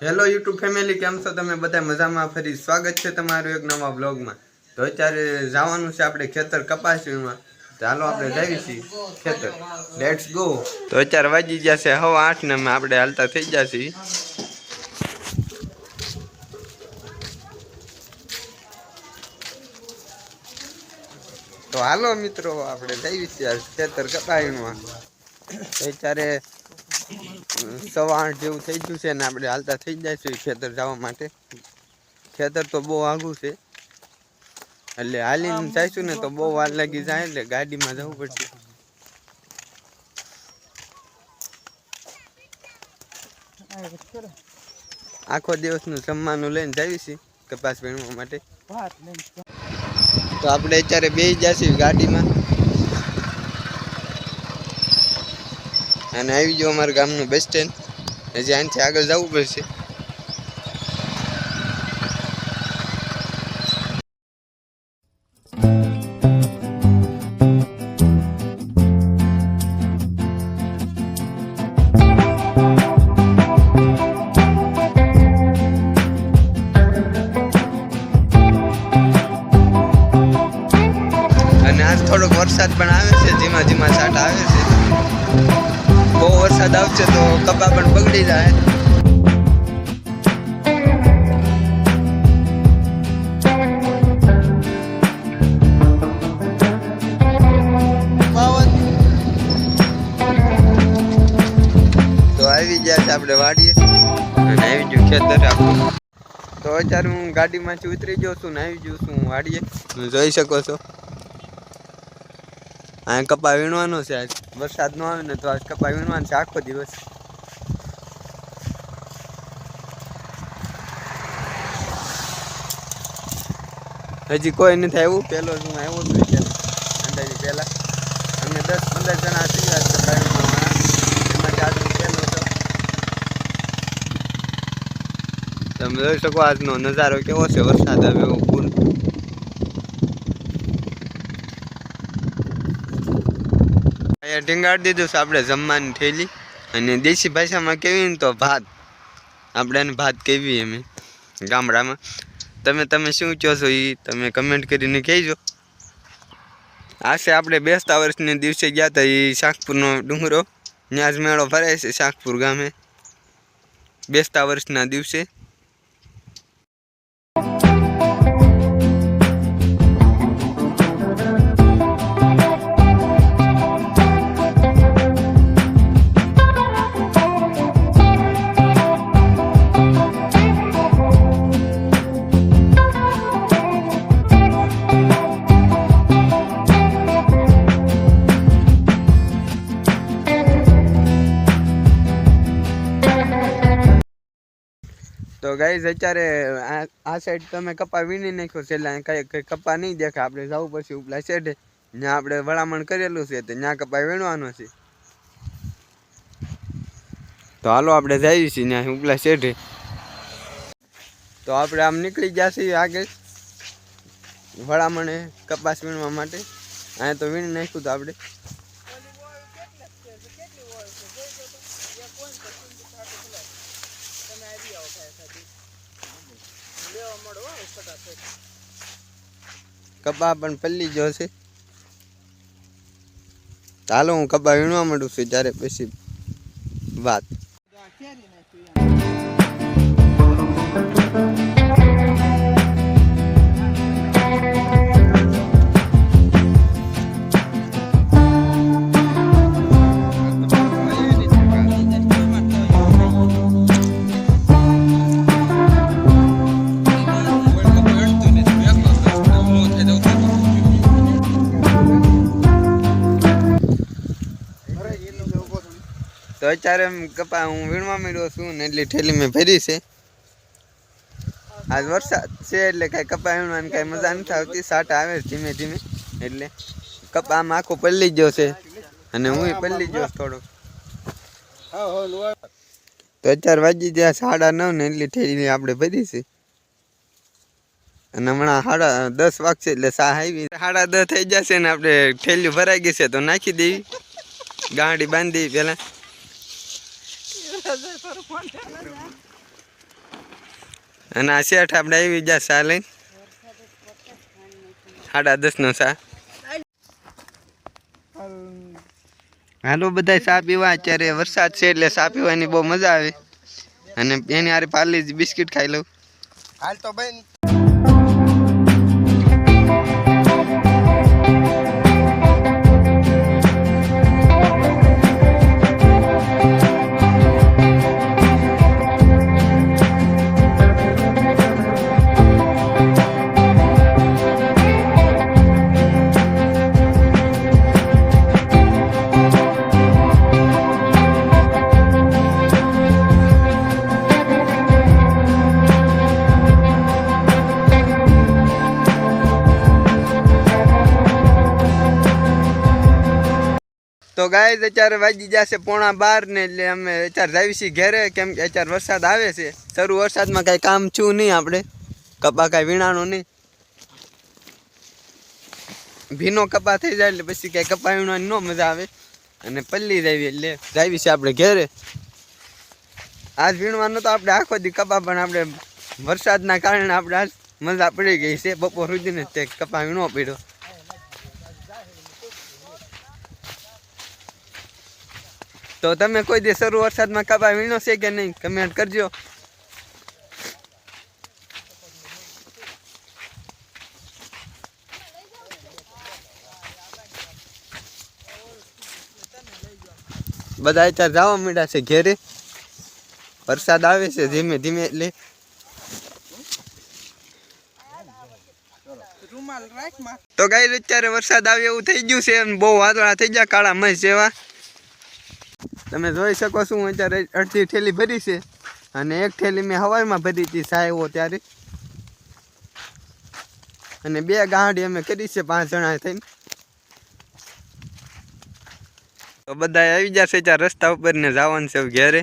Hello YouTube family, કેમ છો તમે બધા? મજામાં? ફરી સ્વાગત છે તમારું એક નવા બ્લોગમાં. તો અત્યારે જવાનું છે આપણે ખેતર કપાસમાં. ચાલો આપણે જઈએ છીએ ખેતર. Let's go. તો અત્યારે વાગી ગયા છે 8:30 ને આપણે હાલતા થઈ ગયા છીએ. તો હાલો મિત્રો, આપણે જઈએ છીએ ખેતર કપાસમાં. અત્યારે 8:15 જેવું થઈ ગયું છે ને આપણે હાલતા થઈ જઈશું ખેતર જવા માટે. ખેતર તો બહુ આઘું છે એટલે હાલીને જઈશું ને તો બહુ વાર લાગી જાય, એટલે ગાડીમાં જવું પડશે. આખો દિવસનું જમવાનું લઈને જઈએ છીએ કપાસ વીણવા માટે. તો આપણે અત્યારે બેસી જઈશું ગાડીમાં અને આવી ગયો અમારા ગામનું બસ સ્ટેન્ડ. હજી આનાથી આગળ જવું પડશે. અને આજ થોડોક વરસાદ પણ આવે છે, ધીમા ધીમા છાંટા આવે છે. બહુ વરસાદ આવશે તો કપા પણ બગડી જાય. તો આવી ગયા છે આપણે વાડીએ અને આવી ગયું ખેતર આપણું. તો અત્યારે હું ગાડીમાંથી ઉતરી ગયો છું ને આવી ગયો છું વાડીએ. જોઈ શકો છો આ કપા વીણવાનો છે. આજ વરસાદ ન આવે ને તો આજ કપા વીણવાનો છે આખો દિવસ. હજી કોઈ નથી આવ્યું. પહેલો હું આવ્યો છું અંદાજે પહેલા. અમે 10-15 જણા થઈ ગયા કપા વીણવાના. એમાંથી આજ હું પહેલો હતો. તમે જોઈ શકો આજનો નજારો કેવો છે. વરસાદ આવે એવો ફૂલ. ટીંગાડી દીધું છે આપણે જમવાની થેલી. અને દેશી ભાષામાં કહેવી ને તો ભાત. આપણે એને ભાત કહેવી અમે ગામડામાં. તમે શું કહો છો એ તમે કમેન્ટ કરીને કહેજો. આ છે આપણે બેસતા વર્ષને દિવસે ગયા હતા એ શાકપુરનો ડુંગરો. ત્યાં જ મેળો ભરાય છે શાકપુર ગામે બેસતા વર્ષના દિવસે. તો ગાઈઝ અત્યારે આ સાઈડ તમે કપા વીણી નાખ્યો છે એટલે કઈ કપા નહીં દેખાય. આપણે જવું પડશે ઉપલા સાઈડે. ત્યાં આપણે ભલામણ કરેલું છે તો ત્યાં કપા વીણવાનો છે. તો હાલો આપણે જઈએ છીએ ત્યાં ઉપલા સાઈડે. તો આપણે આમ નીકળી ગયા છીએ આગળ ભલામણે કપાસ વીણવા માટે. અહીંયા તો વીણી નાખ્યું તો આપણે. કપા પણ પલ્લી ગયો છે. ચાલો હું કપા વીણવા માંડું છું ત્યારે પછી વાત. તો અત્યારે કપા હું વીણવા માંડ્યો છું ને એટલી ઠેલી મેં ભરી છે. આજ વરસાદ છે એટલે કાંઈ કપા વીણવાની કાંઈ મજા નથી આવતી. સાટા આવે ધીમે ધીમે એટલે કપા આમ આખો પલ્લી ગયો છે અને હું પલ્લી ગયો થોડોક. તો અત્યારે વાગી ગયા 9:30 ને એટલી ઠેલી આપણે ભરી છે. અને હમણાં 10:30 વાગશે એટલે સા આવી 10:30 થઈ જશે ને આપણે ઠેલી ભરાઈ ગઈ છે તો નાખી દેવી. ગાડી બાંધી પેલા અને આ શેઠ આપણે આવી ગયા સા લઈને 10:30 નો સા. હાલો બધા ચા પીવા. અત્યારે વરસાદ છે એટલે ચા પીવાની બહુ મજા આવે. અને એની હારે પાર્લે બિસ્કિટ ખાઈ લઉં. હાલ તો ભાઈ તો ગાઈઝ અત્યારે વાગી જશે 11:15 ને એટલે અમે અત્યારે જાવી છીએ ઘરે, કેમ કે અત્યારે વરસાદ આવે છે. શરૂ વરસાદમાં કાંઈ કામ છું નહીં, આપણે કપા કાંઈ વીણાનું નહીં. ભીનો કપા થઈ જાય એટલે પછી કાંઈ કપા વીણવાની ન મજા આવે અને પલ્લી જાવી એટલે જાવી છે આપણે ઘરે. આજ વીણવાનું તો આપણે આખો દી કપા, પણ આપણે વરસાદના કારણે આપણે આજ મજા પડી ગઈ છે. બપોર સુધીને તે કપા વીણવો પડ્યો. તો તમે કોઈ દી શરૂ વરસાદમાં કપા વીણો છે કે નહીં? કમેન્ટ કરજો. બધા અત્યારે જવા માંડ્યા છે ઘેરે. વરસાદ આવે છે ધીમે ધીમે એટલે તો ગાઈસ અત્યારે વરસાદ આવે એવું થઈ ગયું છે. બહુ વાદળા થઈ ગયા, કાળા મસ જેવા. તમે જોઈ શકો છો હું અત્યારે અડધી થેલી ભરી છે અને એક થેલી મેં હવારમાં ભરી હતી સાહેવો ત્યારે. અને 2 ગાડી અમે કરી છે 5 જણા થઈને. તો બધા આવી જશે ત્યાં રસ્તા ઉપર ને જવાનું છે ઘેરે.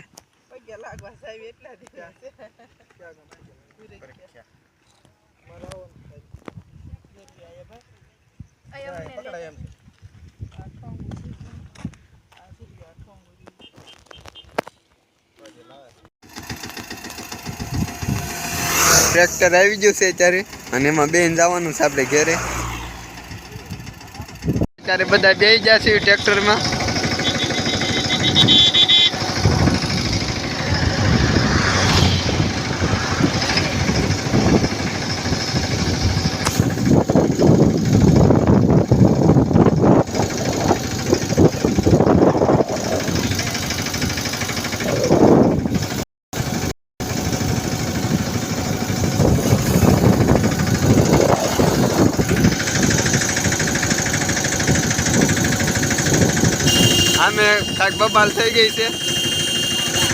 ટ્રેક્ટર આવી ગયું છે અત્યારે અને એમાં બેન જવાનું છે આપણે ઘરે. અત્યારે બધા બેસી જશે ટ્રેક્ટરમાં. આમે કાંઈક બબાલ થઈ ગઈ છે,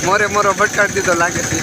મોરે મોરો ભટકાડી દીધો લાગે છે.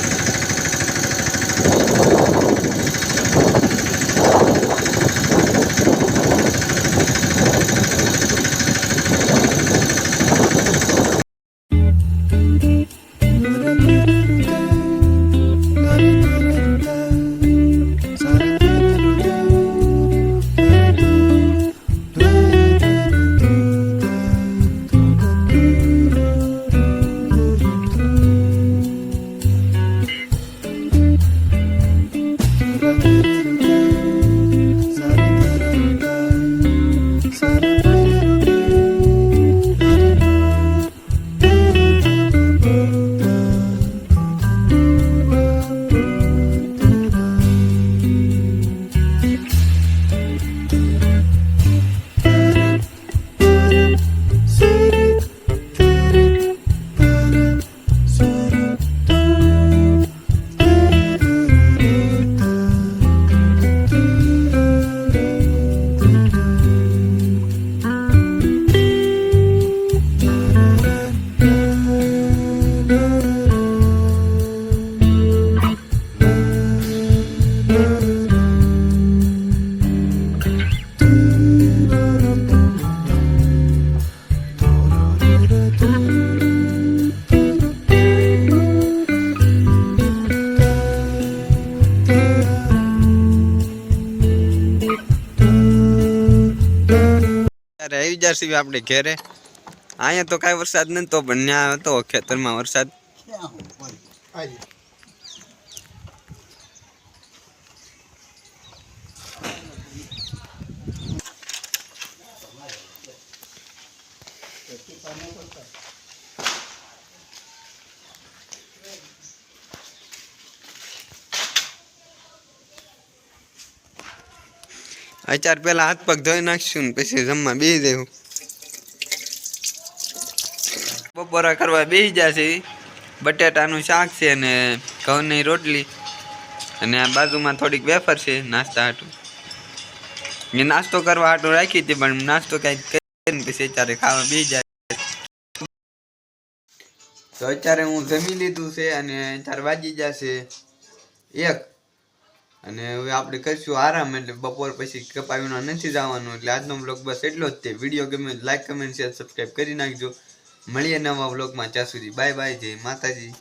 આવી જશે આપણે ઘેરે. અહીંયા તો કાંઈ વરસાદ નતો, પણ ત્યાં હતો ખેતરમાં વરસાદ. અચાર પેલા હાથ પગ ધોઈ નાખશું ને પછી જમવા બેસી જવું. બપોરા કરવા બેસી જશે. બટેટાનું શાક છે અને ઘઉંની રોટલી અને આ બાજુમાં થોડીક વેફર છે નાસ્તા હાટું. મેં નાસ્તો કરવા હાટું રાખી હતી પણ નાસ્તો કાંઈક કરીને પછી અત્યારે ખાવા બેસી જાય. તો અત્યારે હું જમી લીધું છે અને 4 વાગી જશે 1 અને હવે આપણે કરીશું આરામ. એટલે બપોર પછી કપાવીનો નથી જવાનું. એટલે આજનો બ્લોગ બસ એટલો જ તે. વિડીયો ગમે લાઈક કમેન્ટ શેર સબસ્ક્રાઈબ કરી નાખજો. મળીએ નવા બ્લોગમાં. ત્યાં સુધી બાય બાય. જય માતાજી.